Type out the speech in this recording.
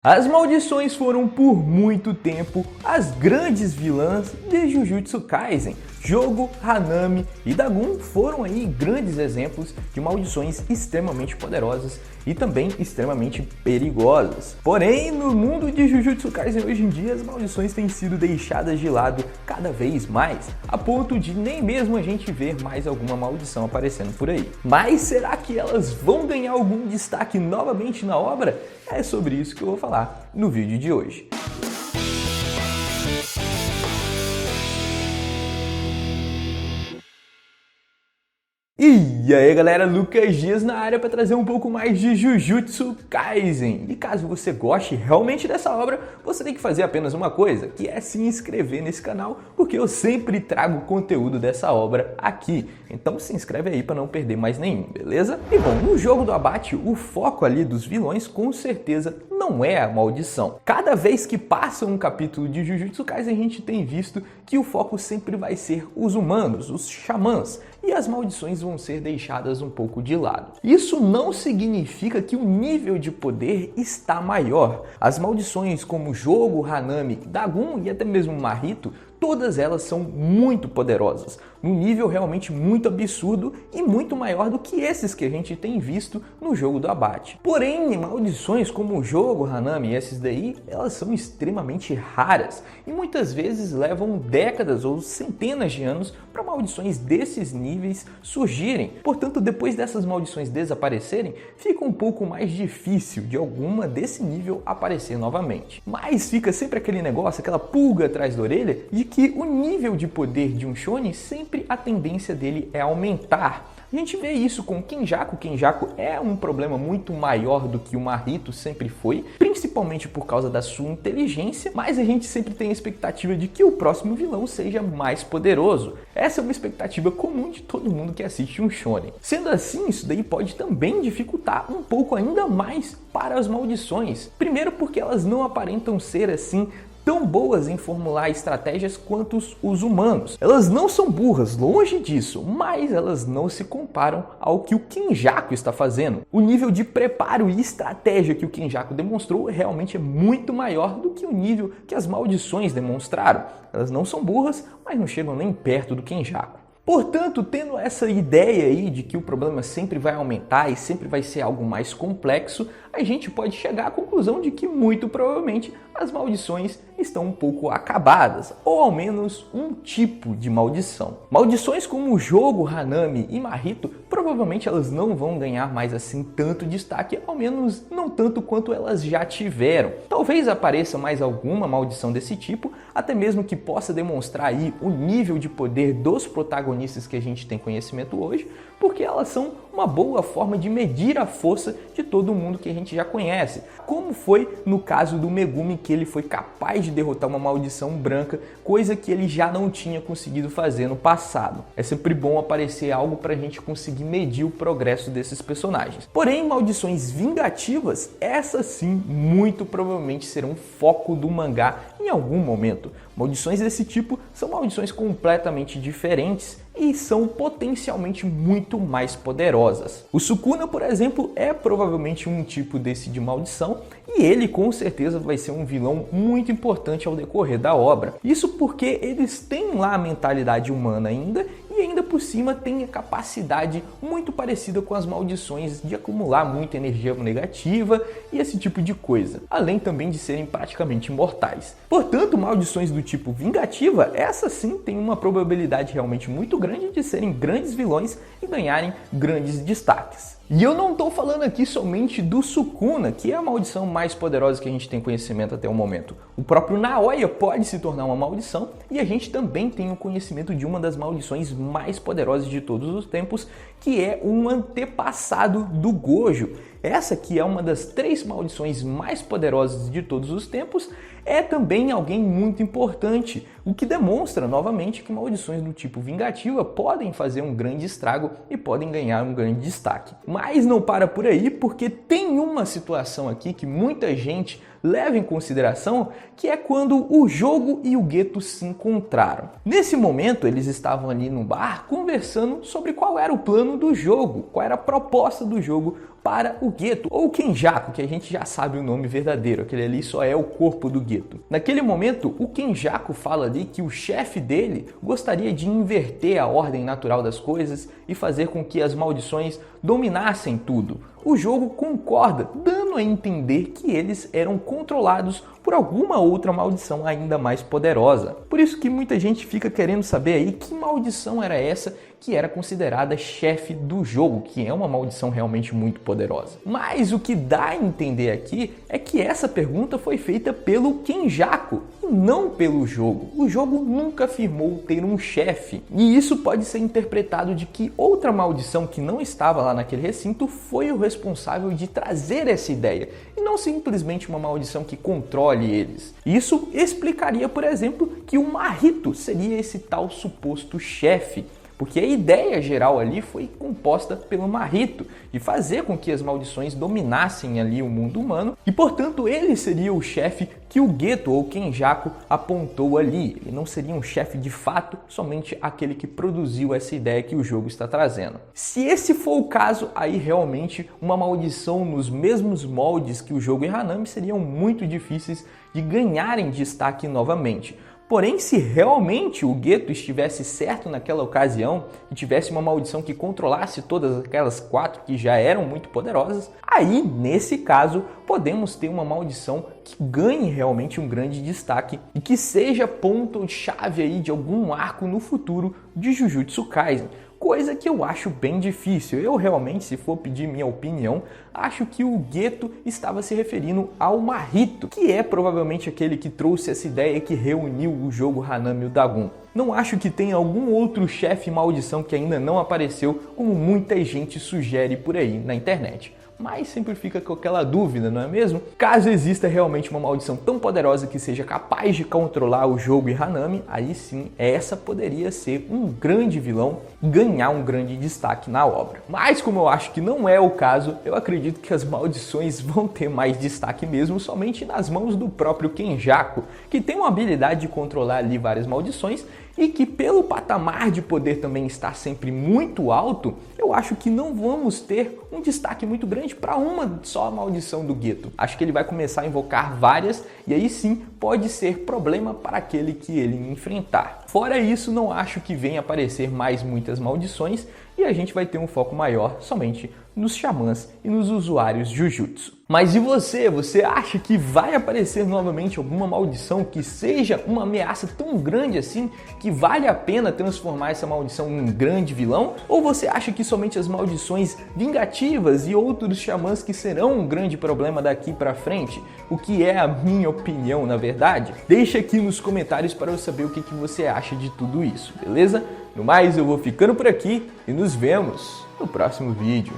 As maldições foram por muito tempo as grandes vilãs de Jujutsu Kaisen. Jogo, Hanami e Dagon foram aí grandes exemplos de maldições extremamente poderosas e também extremamente perigosas. Porém, no mundo de Jujutsu Kaisen hoje em dia, as maldições têm sido deixadas de lado cada vez mais, a ponto de nem mesmo a gente ver mais alguma maldição aparecendo por aí. Mas será que elas vão ganhar algum destaque novamente na obra? É sobre isso que eu vou falar no vídeo de hoje. E aí galera, Lucas Dias na área para trazer um pouco mais de Jujutsu Kaisen. E caso você goste realmente dessa obra, você tem que fazer apenas uma coisa, que é se inscrever nesse canal, porque eu sempre trago conteúdo dessa obra aqui. Então se inscreve aí para não perder mais nenhum, beleza? E bom, no jogo do abate, o foco ali dos vilões com certeza não é a maldição. Cada vez que passa um capítulo de Jujutsu Kaisen, a gente tem visto que o foco sempre vai ser os humanos, os xamãs, e as maldições vão ser deixadas um pouco de lado. Isso não significa que o nível de poder está maior. As maldições como Jogo, Hanami, Dagon e até mesmo Mahito, todas elas são muito poderosas, num nível realmente muito absurdo e muito maior do que esses que a gente tem visto no jogo do abate. Porém, maldições como o Jogo, Hanami e esses daí, elas são extremamente raras e muitas vezes levam décadas ou centenas de anos para maldições desses níveis surgirem. Portanto, depois dessas maldições desaparecerem, fica um pouco mais difícil de alguma desse nível aparecer novamente. Mas fica sempre aquele negócio, aquela pulga atrás da orelha de que o nível de poder de um shonen sempre a tendência dele é aumentar. A gente vê isso com o Kenjaku. O Kenjaku é um problema muito maior do que o Mahito sempre foi, principalmente por causa da sua inteligência, mas a gente sempre tem a expectativa de que o próximo vilão seja mais poderoso. Essa é uma expectativa comum de todo mundo que assiste um shonen. Sendo assim, isso daí pode também dificultar um pouco ainda mais para as maldições. Primeiro porque elas não aparentam ser assim tão boas em formular estratégias quanto os humanos. Elas não são burras, longe disso, mas elas não se comparam ao que o Kenjaku está fazendo. O nível de preparo e estratégia que o Kenjaku demonstrou realmente é muito maior do que o nível que as maldições demonstraram. Elas não são burras, mas não chegam nem perto do Kenjaku. Portanto, tendo essa ideia aí de que o problema sempre vai aumentar e sempre vai ser algo mais complexo, a gente pode chegar à conclusão de que muito provavelmente as maldições estão um pouco acabadas, ou ao menos um tipo de maldição. Maldições como o Jogo, Hanami e Mahito, provavelmente elas não vão ganhar mais assim tanto destaque, ao menos não tanto quanto elas já tiveram. Talvez apareça mais alguma maldição desse tipo, até mesmo que possa demonstrar aí o nível de poder dos protagonistas que a gente tem conhecimento hoje, porque elas são uma boa forma de medir a força de todo mundo que a gente já conhece, como foi no caso do Megumi, que ele foi capaz de derrotar uma maldição branca, coisa que ele já não tinha conseguido fazer no passado. É sempre bom aparecer algo para a gente conseguir medir o progresso desses personagens. Porém, maldições vingativas, essas sim, muito provavelmente serão foco do mangá em algum momento. Maldições desse tipo são maldições completamente diferentes e são potencialmente muito mais poderosas. O Sukuna, por exemplo, é provavelmente um tipo desse de maldição e ele com certeza vai ser um vilão muito importante ao decorrer da obra. Isso porque eles têm lá a mentalidade humana ainda e ainda por cima tem a capacidade muito parecida com as maldições de acumular muita energia negativa e esse tipo de coisa, além também de serem praticamente imortais. Portanto, maldições do tipo vingativa, essa sim tem uma probabilidade realmente muito grande de serem grandes vilões e ganharem grandes destaques. E eu não estou falando aqui somente do Sukuna, que é a maldição mais poderosa que a gente tem conhecimento até o momento. O próprio Naoya pode se tornar uma maldição e a gente também tem o conhecimento de uma das maldições mais poderosas de todos os tempos, que é um antepassado do Gojo. Essa que é uma das 3 maldições mais poderosas de todos os tempos, é também alguém muito importante, o que demonstra novamente que maldições do tipo vingativa podem fazer um grande estrago e podem ganhar um grande destaque. Mas não para por aí, porque tem uma situação aqui que muita gente leva em consideração que é quando o jogo e o gueto se encontraram. Nesse momento, eles estavam ali no bar conversando sobre qual era o plano do jogo, qual era a proposta do jogo para o gueto, ou o Kenjaku, que a gente já sabe o nome verdadeiro, aquele ali só é o corpo do gueto. Naquele momento, o Kenjaku fala ali que o chefe dele gostaria de inverter a ordem natural das coisas e fazer com que as maldições dominassem tudo. O jogo concorda, dando a entender que eles eram controlados por alguma outra maldição ainda mais poderosa. Por isso que muita gente fica querendo saber aí que maldição era essa que era considerada chefe do jogo, que é uma maldição realmente muito poderosa. Mas o que dá a entender aqui é que essa pergunta foi feita pelo Kenjaku e não pelo jogo. O jogo nunca afirmou ter um chefe, e isso pode ser interpretado de que outra maldição que não estava lá naquele recinto foi o responsável de trazer essa ideia, e não simplesmente uma maldição que controle eles. Isso explicaria, por exemplo, que o Mahito seria esse tal suposto chefe, porque a ideia geral ali foi composta pelo Mahito, de fazer com que as maldições dominassem ali o mundo humano, e portanto ele seria o chefe que o Geto ou Kenjaku apontou ali. Ele não seria um chefe de fato, somente aquele que produziu essa ideia que o jogo está trazendo. Se esse for o caso, aí realmente uma maldição nos mesmos moldes que o jogo e Hanami seriam muito difíceis de ganharem destaque novamente. Porém, se realmente o Geto estivesse certo naquela ocasião e tivesse uma maldição que controlasse todas aquelas 4 que já eram muito poderosas, aí, nesse caso, podemos ter uma maldição que ganhe realmente um grande destaque e que seja ponto-chave aí de algum arco no futuro de Jujutsu Kaisen. Coisa que eu acho bem difícil. Eu realmente, se for pedir minha opinião, acho que o Geto estava se referindo ao Mahito, que é provavelmente aquele que trouxe essa ideia que reuniu o jogo Hanami e o Dagon. Não acho que tenha algum outro chefe maldição que ainda não apareceu, como muita gente sugere por aí na internet. Mas sempre fica com aquela dúvida, não é mesmo? Caso exista realmente uma maldição tão poderosa que seja capaz de controlar o jogo e Hanami, aí sim, essa poderia ser um grande vilão e ganhar um grande destaque na obra. Mas como eu acho que não é o caso, eu acredito que as maldições vão ter mais destaque mesmo somente nas mãos do próprio Kenjaku, que tem uma habilidade de controlar ali várias maldições e que pelo patamar de poder também estar sempre muito alto, eu acho que não vamos ter um destaque muito grande para uma só maldição do Geto. Acho que ele vai começar a invocar várias e aí sim pode ser problema para aquele que ele enfrentar. Fora isso, não acho que venha aparecer mais muitas maldições e a gente vai ter um foco maior somente nos xamãs e nos usuários Jujutsu. Mas e você? Você acha que vai aparecer novamente alguma maldição que seja uma ameaça tão grande assim que vale a pena transformar essa maldição em um grande vilão? Ou você acha que somente as maldições vingativas e outros xamãs que serão um grande problema daqui pra frente? O que é a minha opinião, na verdade? Deixa aqui nos comentários para eu saber o que você acha de tudo isso, beleza? No mais, eu vou ficando por aqui e nos vemos no próximo vídeo.